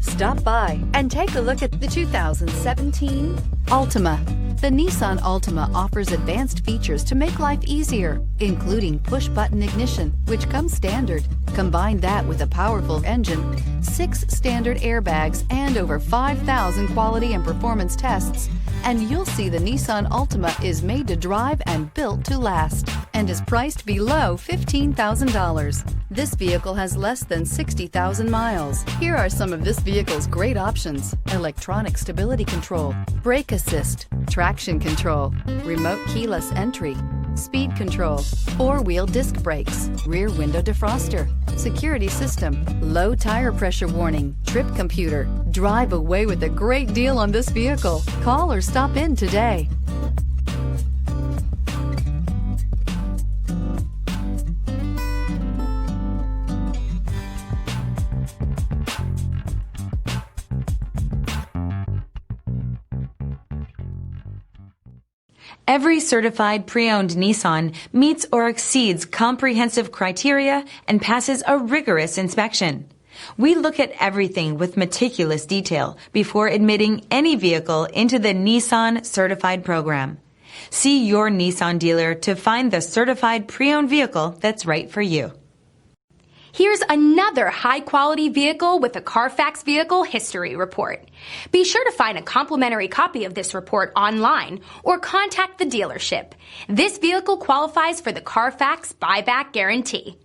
Stop by and take a look at the 2017 Altima. The Nissan Altima offers advanced features to make life easier, including push-button ignition, which comes standard. Combine that with a powerful engine, 6 standard airbags, and over 5,000 quality and performance tests, and you'll see the Nissan Altima is made to drive and built to last, and is priced below $15,000. This vehicle has less than 60,000 miles. Here are some of this vehicle's great options: electronic stability control, brake assist, traction control, remote keyless entry, speed control, 4-wheel disc brakes, rear window defroster, security system, low tire pressure warning, trip computer. Drive away with a great deal on this vehicle. Call or stop in today. Every certified pre-owned Nissan meets or exceeds comprehensive criteria and passes a rigorous inspection. We look at everything with meticulous detail before admitting any vehicle into the Nissan Certified program. See your Nissan dealer to find the certified pre-owned vehicle that's right for you. Here's another high-quality vehicle with a Carfax Vehicle History Report. Be sure to find a complimentary copy of this report online or contact the dealership. This vehicle qualifies for the Carfax Buyback Guarantee.